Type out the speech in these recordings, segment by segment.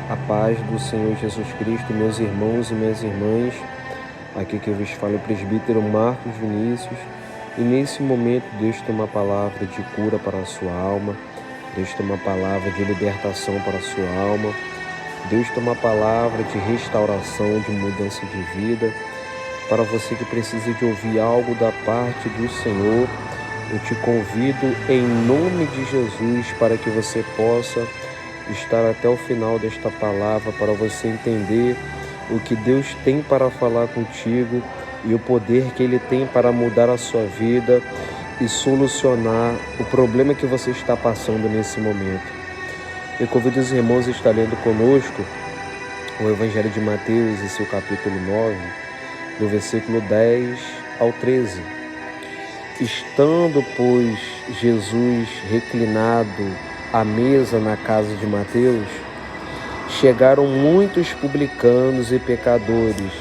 A paz do Senhor Jesus Cristo, meus irmãos e minhas irmãs. Aqui que eu vos falo é o presbítero Marcos Vinícius. E nesse momento Deus tem uma palavra de cura para a sua alma. Deus tem uma palavra de libertação para a sua alma. Deus tem uma palavra de restauração, de mudança de vida. Para você que precisa de ouvir algo da parte do Senhor, eu te convido em nome de Jesus para que você possa estar até o final desta palavra, para você entender o que Deus tem para falar contigo e o poder que Ele tem para mudar a sua vida e solucionar o problema que você está passando nesse momento. Eu convido os irmãos a estar lendo conosco o Evangelho de Mateus, em seu capítulo 9, do versículo 10 ao 13. Estando, pois, Jesus reclinado à mesa na casa de Mateus, chegaram muitos publicanos e pecadores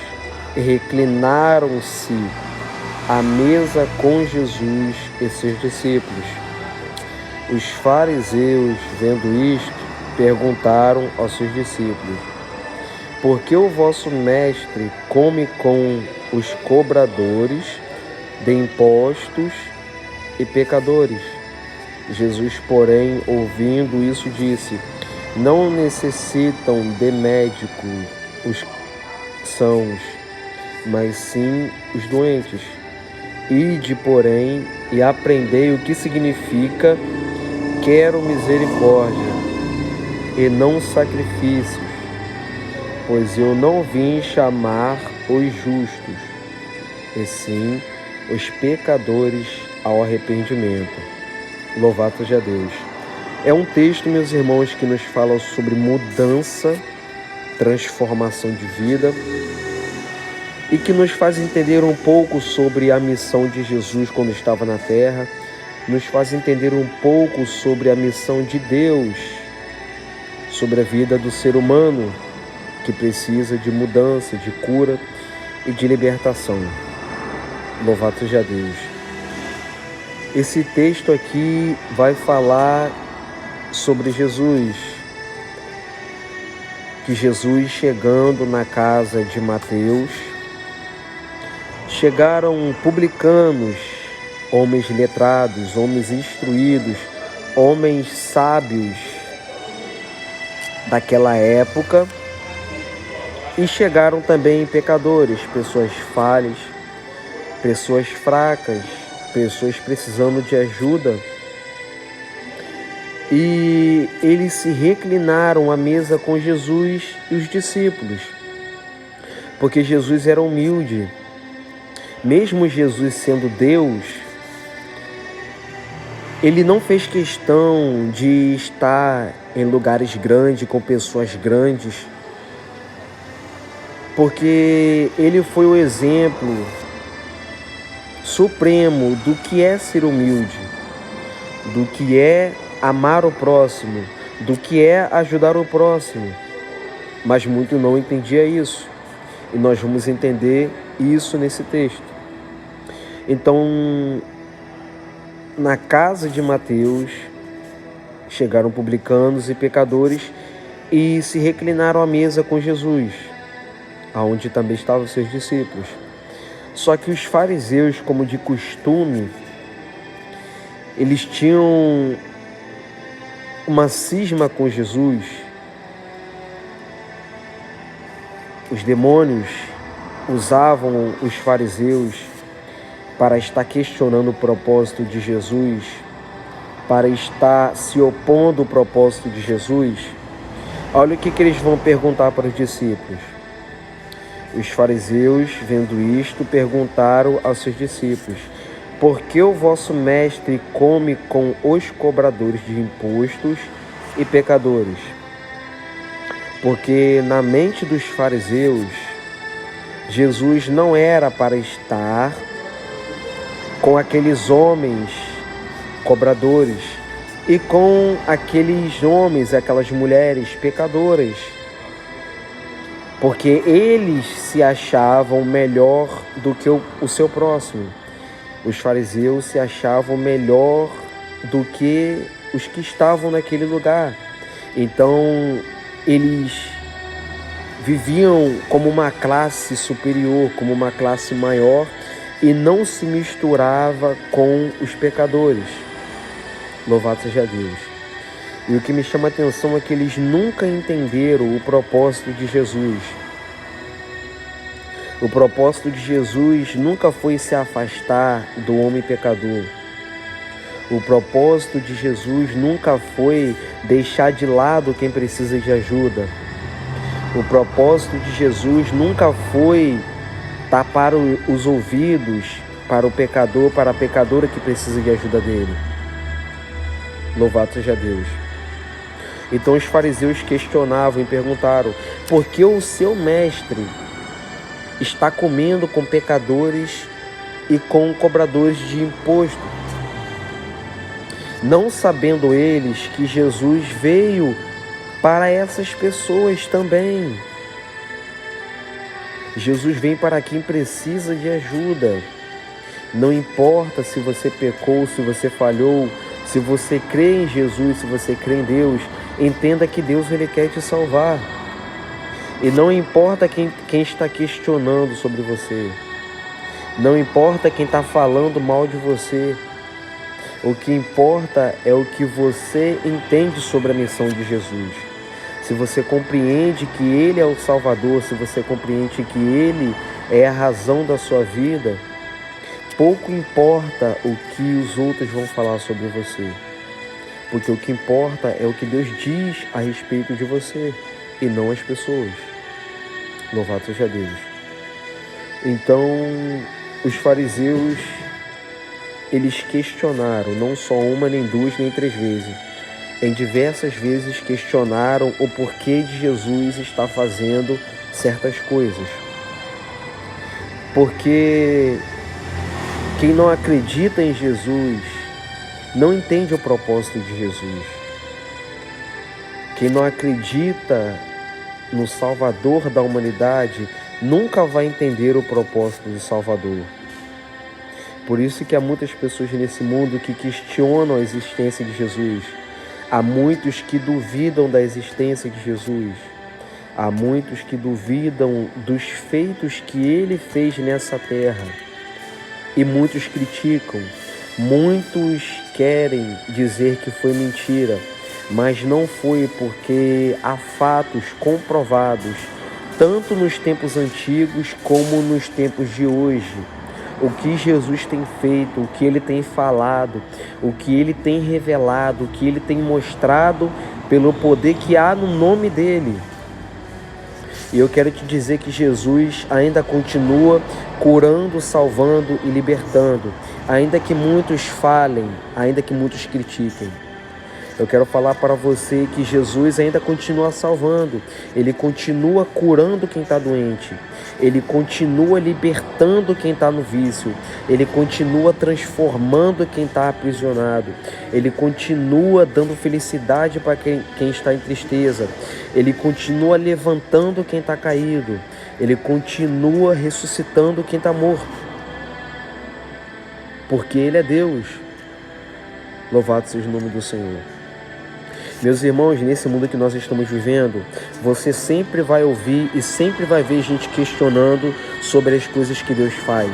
e reclinaram-se à mesa com Jesus e seus discípulos. Os fariseus, vendo isto, perguntaram aos seus discípulos: por que o vosso mestre come com os cobradores de impostos e pecadores? Jesus, porém, ouvindo isso, disse: não necessitam de médico os sãos, mas sim os doentes. Ide, porém, e aprendei o que significa quero misericórdia e não sacrifícios, pois eu não vim chamar os justos, e sim os pecadores ao arrependimento. Louvado seja Deus. É um texto, meus irmãos, que nos fala sobre mudança, transformação de vida e que nos faz entender um pouco sobre a missão de Jesus quando estava na terra, nos faz entender um pouco sobre a missão de Deus, sobre a vida do ser humano que precisa de mudança, de cura e de libertação. Louvado seja Deus. Esse texto aqui vai falar sobre Jesus, que Jesus, chegando na casa de Mateus, chegaram publicanos, homens letrados, homens instruídos, homens sábios daquela época, e chegaram também pecadores, pessoas falhas, pessoas fracas, pessoas precisando de ajuda. E eles se reclinaram à mesa com Jesus e os discípulos, porque Jesus era humilde. Mesmo Jesus sendo Deus, Ele não fez questão de estar em lugares grandes, com pessoas grandes, porque Ele foi o exemplo supremo do que é ser humilde, do que é amar o próximo, do que é ajudar o próximo. Mas muito não entendia isso. E nós vamos entender isso nesse texto. Então, na casa de Mateus, chegaram publicanos e pecadores e se reclinaram à mesa com Jesus, aonde também estavam seus discípulos. Só que os fariseus, como de costume, eles tinham uma cisma com Jesus. Os demônios usavam os fariseus para estar questionando o propósito de Jesus, para estar se opondo ao propósito de Jesus. Olha o que eles vão perguntar para os discípulos. Os fariseus, vendo isto, perguntaram aos seus discípulos: por que o vosso mestre come com os cobradores de impostos e pecadores? Porque na mente dos fariseus, Jesus não era para estar com aqueles homens cobradores e com aqueles homens, aquelas mulheres pecadoras, porque eles se achavam melhor do que o seu próximo. Os fariseus se achavam melhor do que os que estavam naquele lugar. Então, eles viviam como uma classe superior, como uma classe maior, e não se misturava com os pecadores. Louvado seja Deus. E o que me chama a atenção é que eles nunca entenderam o propósito de Jesus. O propósito de Jesus nunca foi se afastar do homem pecador. O propósito de Jesus nunca foi deixar de lado quem precisa de ajuda. O propósito de Jesus nunca foi tapar os ouvidos para o pecador, para a pecadora que precisa de ajuda dele. Louvado seja Deus. Então os fariseus questionavam e perguntaram: por que o seu mestre está comendo com pecadores e com cobradores de imposto? Não sabendo eles que Jesus veio para essas pessoas também. Jesus vem para quem precisa de ajuda. Não importa se você pecou, se você falhou, se você crê em Jesus, se você crê em Deus, entenda que Deus ele quer te salvar. E não importa quem está questionando sobre você. Não importa quem está falando mal de você. O que importa é o que você entende sobre a missão de Jesus. Se você compreende que Ele é o Salvador, se você compreende que Ele é a razão da sua vida, pouco importa o que os outros vão falar sobre você. Porque o que importa é o que Deus diz a respeito de você e não as pessoas. Louvado seja Deus. Então, os fariseus, eles questionaram, não só uma, nem duas, nem três vezes. Em diversas vezes questionaram o porquê de Jesus estar fazendo certas coisas. Porque quem não acredita em Jesus não entende o propósito de Jesus. Quem não acredita no Salvador da humanidade nunca vai entender o propósito do Salvador. Por isso que há muitas pessoas nesse mundo que questionam a existência de Jesus. Há muitos que duvidam da existência de Jesus. Há muitos que duvidam dos feitos que Ele fez nessa terra. E muitos criticam. Muitos querem dizer que foi mentira, mas não foi, porque há fatos comprovados, tanto nos tempos antigos como nos tempos de hoje. O que Jesus tem feito, o que Ele tem falado, o que Ele tem revelado, o que Ele tem mostrado pelo poder que há no nome dEle. E eu quero te dizer que Jesus ainda continua curando, salvando e libertando. Ainda que muitos falem, ainda que muitos critiquem. Eu quero falar para você que Jesus ainda continua salvando. Ele continua curando quem está doente. Ele continua libertando quem está no vício. Ele continua transformando quem está aprisionado. Ele continua dando felicidade para quem está em tristeza. Ele continua levantando quem está caído. Ele continua ressuscitando quem está morto. Porque Ele é Deus. Louvado seja o nome do Senhor. Meus irmãos, nesse mundo que nós estamos vivendo, você sempre vai ouvir e sempre vai ver gente questionando sobre as coisas que Deus faz.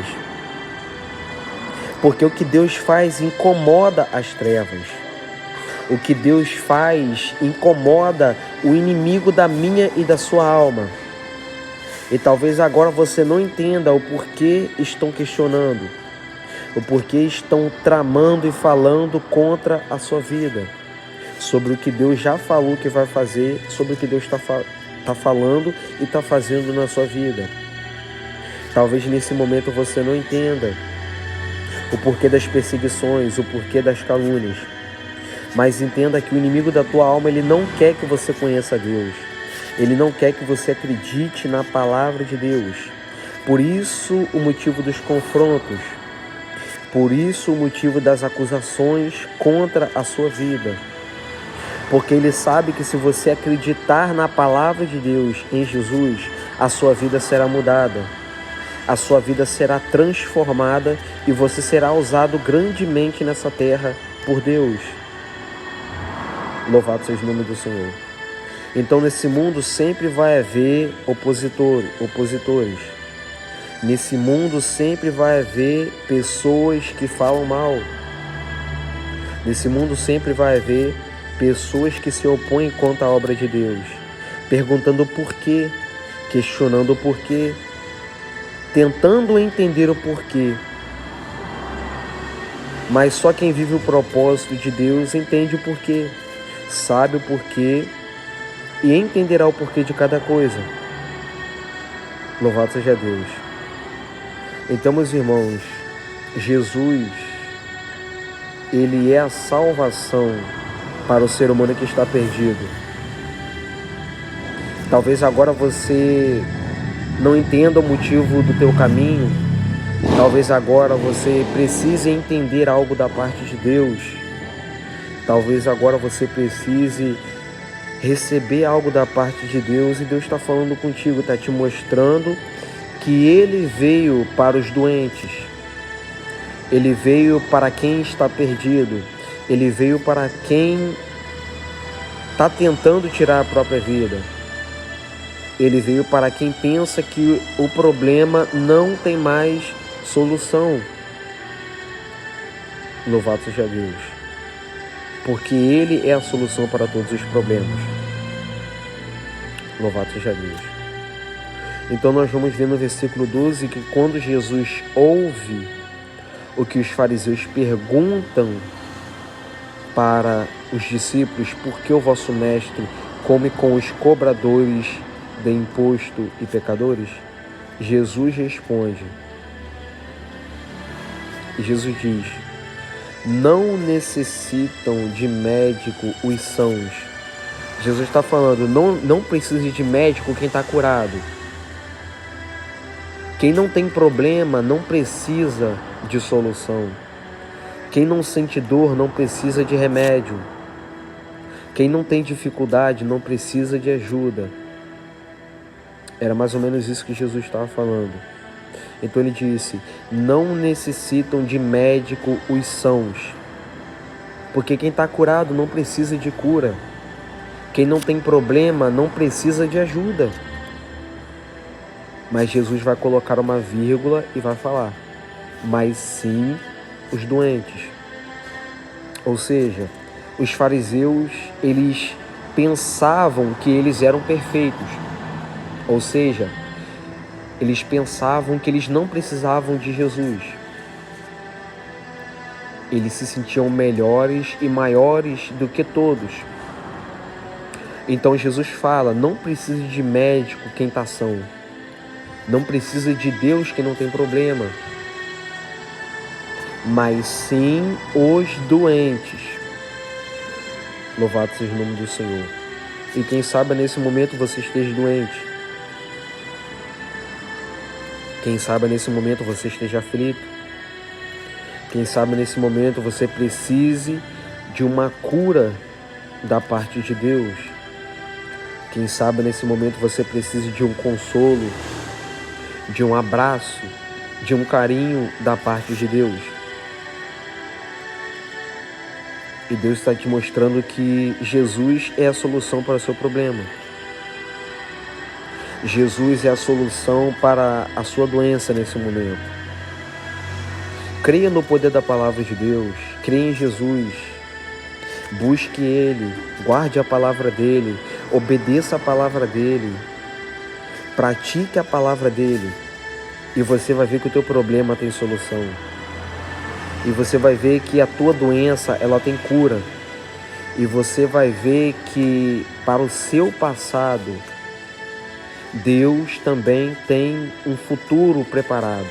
Porque o que Deus faz incomoda as trevas. O que Deus faz incomoda o inimigo da minha e da sua alma. E talvez agora você não entenda o porquê estão questionando, o porquê estão tramando e falando contra a sua vida. Sobre o que Deus já falou que vai fazer, sobre o que Deus está falando e está fazendo na sua vida. Talvez nesse momento você não entenda o porquê das perseguições, o porquê das calúnias. Mas entenda que o inimigo da tua alma, ele não quer que você conheça Deus. Ele não quer que você acredite na palavra de Deus. Por isso o motivo dos confrontos. Por isso o motivo das acusações contra a sua vida. Porque ele sabe que se você acreditar na palavra de Deus, em Jesus, a sua vida será mudada. A sua vida será transformada e você será usado grandemente nessa terra por Deus. Louvado seja o nome do Senhor. Então, nesse mundo sempre vai haver opositores. Nesse mundo sempre vai haver pessoas que falam mal. Nesse mundo sempre vai haver pessoas que se opõem contra a obra de Deus, perguntando o porquê, questionando o porquê, tentando entender o porquê. Mas só quem vive o propósito de Deus entende o porquê, sabe o porquê e entenderá o porquê de cada coisa. Louvado seja Deus. Então, meus irmãos, Jesus, Ele é a salvação para o ser humano que está perdido. Talvez agora você não entenda o motivo do teu caminho. Talvez agora você precise entender algo da parte de Deus. Talvez agora você precise receber algo da parte de Deus e Deus está falando contigo, está te mostrando que Ele veio para os doentes. Ele veio para quem está perdido. Ele veio para quem está tentando tirar a própria vida. Ele veio para quem pensa que o problema não tem mais solução. Louvado seja Deus. Porque Ele é a solução para todos os problemas. Louvado seja Deus. Então nós vamos ver no versículo 12 que quando Jesus ouve o que os fariseus perguntam para os discípulos, por que o vosso mestre come com os cobradores de imposto e pecadores? Jesus responde. Jesus diz: não necessitam de médico os sãos. Jesus está falando, não precisa de médico quem está curado. Quem não tem problema não precisa de solução. Quem não sente dor não precisa de remédio. Quem não tem dificuldade não precisa de ajuda. Era mais ou menos isso que Jesus estava falando. Então ele disse, não necessitam de médico os sãos. Porque quem está curado não precisa de cura. Quem não tem problema não precisa de ajuda. Mas Jesus vai colocar uma vírgula e vai falar, mas sim os doentes. Ou seja, os fariseus, eles pensavam que eles eram perfeitos. Ou seja, eles pensavam que eles não precisavam de Jesus. Eles se sentiam melhores e maiores do que todos. Então Jesus fala, não precisa de médico quem está são. Não precisa de Deus que não tem problema, mas sim os doentes. Louvado seja o nome do Senhor. E quem sabe nesse momento você esteja doente. Quem sabe nesse momento você esteja aflito. Quem sabe nesse momento você precise de uma cura da parte de Deus. Quem sabe nesse momento você precise de um consolo, de um abraço, de um carinho da parte de Deus. E Deus está te mostrando que Jesus é a solução para o seu problema. Jesus é a solução para a sua doença nesse momento. Creia no poder da palavra de Deus, creia em Jesus, busque Ele, guarde a palavra dEle, obedeça a palavra dEle, pratique a palavra dEle e você vai ver que o teu problema tem solução. E você vai ver que a tua doença, ela tem cura. E você vai ver que para o seu passado, Deus também tem um futuro preparado.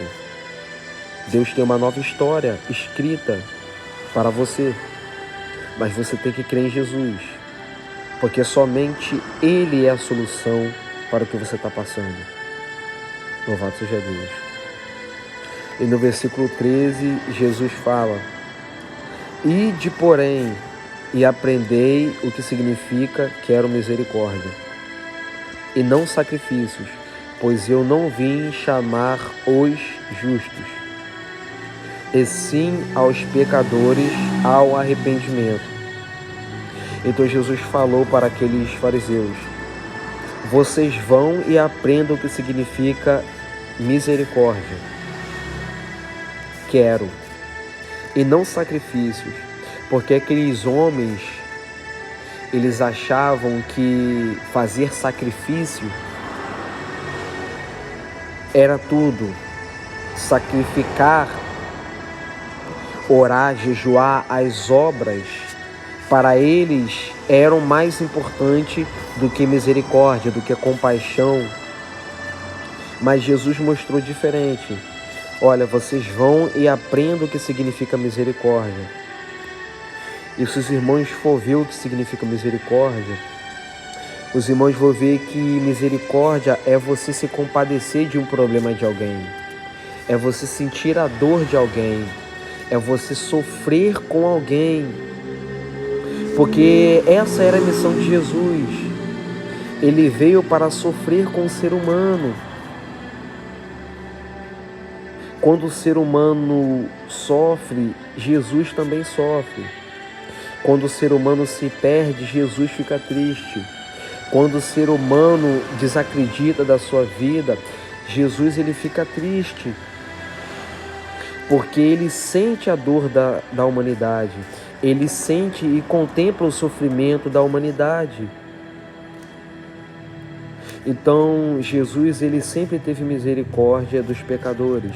Deus tem uma nova história escrita para você. Mas você tem que crer em Jesus, porque somente Ele é a solução para o que você está passando. Louvado seja Deus. E no versículo 13, Jesus fala, ide, porém, e aprendei o que significa quero misericórdia, e não sacrifícios, pois eu não vim chamar os justos, e sim aos pecadores ao arrependimento. Então Jesus falou para aqueles fariseus, vocês vão e aprendam o que significa misericórdia. Quero, e não sacrifícios, porque aqueles homens, eles achavam que fazer sacrifício era tudo. Sacrificar, orar, jejuar, as obras, para eles eram mais importante do que misericórdia, do que compaixão. Mas Jesus mostrou diferente. Olha, vocês vão e aprendam o que significa misericórdia. E se os irmãos for ver o que significa misericórdia, os irmãos vão ver que misericórdia é você se compadecer de um problema de alguém. É você sentir a dor de alguém. É você sofrer com alguém. Porque essa era a missão de Jesus. Ele veio para sofrer com o ser humano. Quando o ser humano sofre, Jesus também sofre. Quando o ser humano se perde, Jesus fica triste. Quando o ser humano desacredita da sua vida, Jesus ele fica triste. Porque ele sente a dor da humanidade. Ele sente e contempla o sofrimento da humanidade. Então, Jesus ele sempre teve misericórdia dos pecadores,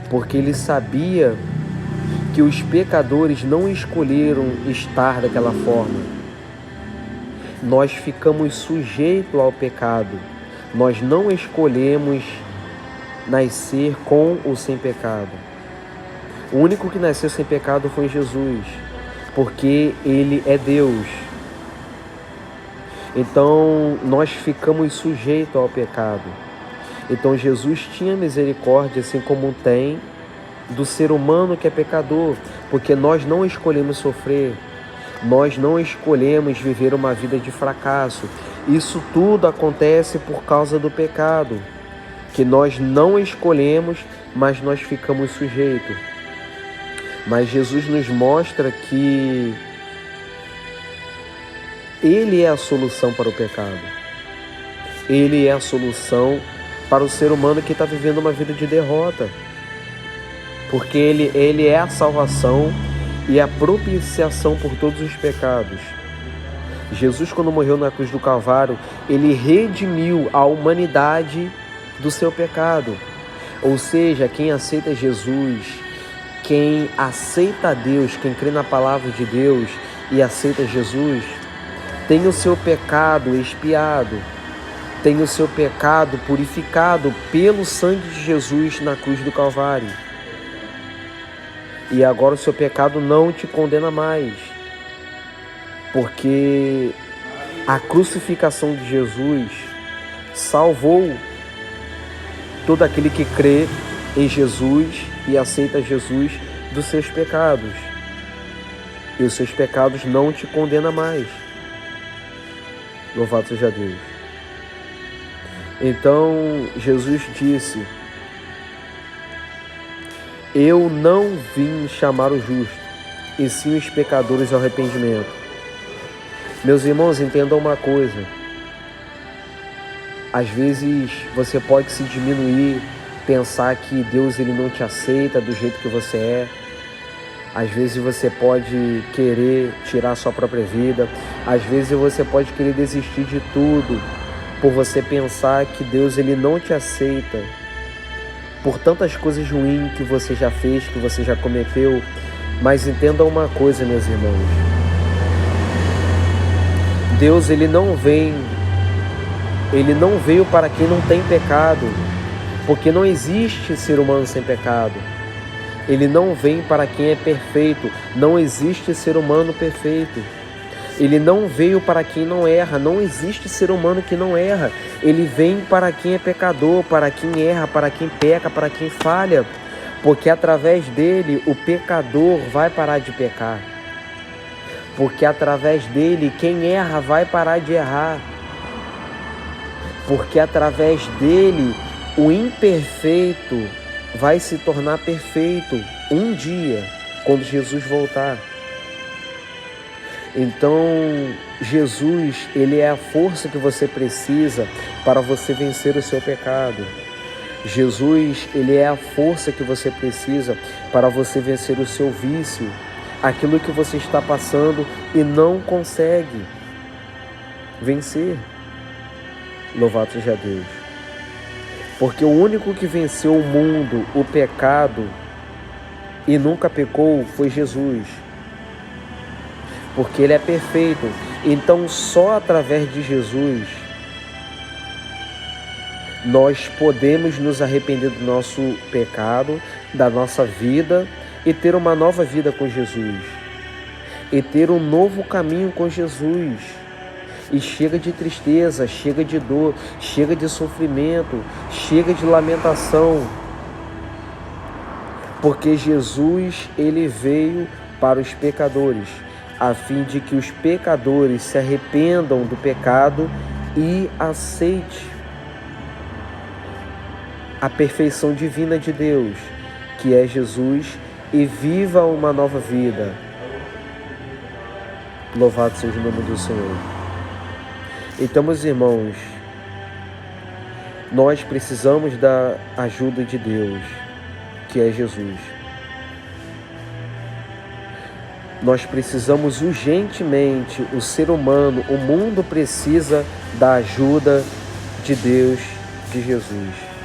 porque ele sabia que os pecadores não escolheram estar daquela forma. Nós ficamos sujeitos ao pecado. Nós não escolhemos nascer com ou sem pecado. O único que nasceu sem pecado foi Jesus, porque Ele é Deus. Então, nós ficamos sujeitos ao pecado. Então, Jesus tinha misericórdia, assim como tem, do ser humano que é pecador, porque nós não escolhemos sofrer, nós não escolhemos viver uma vida de fracasso. Isso tudo acontece por causa do pecado, que nós não escolhemos, mas nós ficamos sujeitos. Mas Jesus nos mostra que Ele é a solução para o pecado. Ele é a solução para o ser humano que está vivendo uma vida de derrota. Porque Ele é a salvação e a propiciação por todos os pecados. Jesus, quando morreu na cruz do Calvário, Ele redimiu a humanidade do seu pecado. Ou seja, quem aceita Jesus, quem aceita a Deus, quem crê na palavra de Deus e aceita Jesus, tem o seu pecado expiado, tem o seu pecado purificado pelo sangue de Jesus na cruz do Calvário. E agora o seu pecado não te condena mais, porque a crucificação de Jesus salvou todo aquele que crê em Jesus e aceita Jesus dos seus pecados. E os seus pecados não te condenam mais. Louvado seja Deus. Então, Jesus disse: eu não vim chamar o justo, e sim os pecadores ao arrependimento. Meus irmãos, entendam uma coisa. Às vezes você pode se diminuir, pensar que Deus ele não te aceita do jeito que você é. Às vezes você pode querer tirar a sua própria vida. Às vezes você pode querer desistir de tudo por você pensar que Deus ele não te aceita por tantas coisas ruins que você já fez, que você já cometeu. Mas entenda uma coisa, meus irmãos. Deus ele não veio para quem não tem pecado, porque não existe ser humano sem pecado. Ele não vem para quem é perfeito, não existe ser humano perfeito. Ele não veio para quem não erra, não existe ser humano que não erra. Ele vem para quem é pecador, para quem erra, para quem peca, para quem falha, porque através dele o pecador vai parar de pecar. Porque através dele quem erra vai parar de errar. Porque através dele o imperfeito vai se tornar perfeito um dia, quando Jesus voltar. Então, Jesus, ele é a força que você precisa para você vencer o seu pecado. Jesus, ele é a força que você precisa para você vencer o seu vício, aquilo que você está passando e não consegue vencer. Louvado seja Deus. Porque o único que venceu o mundo, o pecado, e nunca pecou foi Jesus. Porque ele é perfeito. Então, só através de Jesus nós podemos nos arrepender do nosso pecado, da nossa vida e ter uma nova vida com Jesus. E ter um novo caminho com Jesus. E chega de tristeza, chega de dor, chega de sofrimento, chega de lamentação. Porque Jesus, ele veio para os pecadores, a fim de que os pecadores se arrependam do pecado e aceite a perfeição divina de Deus, que é Jesus, e viva uma nova vida. Louvado seja o nome do Senhor. Então, meus irmãos, nós precisamos da ajuda de Deus, que é Jesus. Nós precisamos urgentemente, o ser humano, o mundo precisa da ajuda de Deus, de Jesus.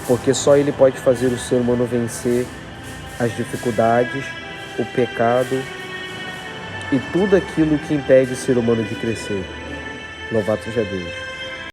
Porque só Ele pode fazer o ser humano vencer as dificuldades, o pecado e tudo aquilo que impede o ser humano de crescer. Louvado seja Deus.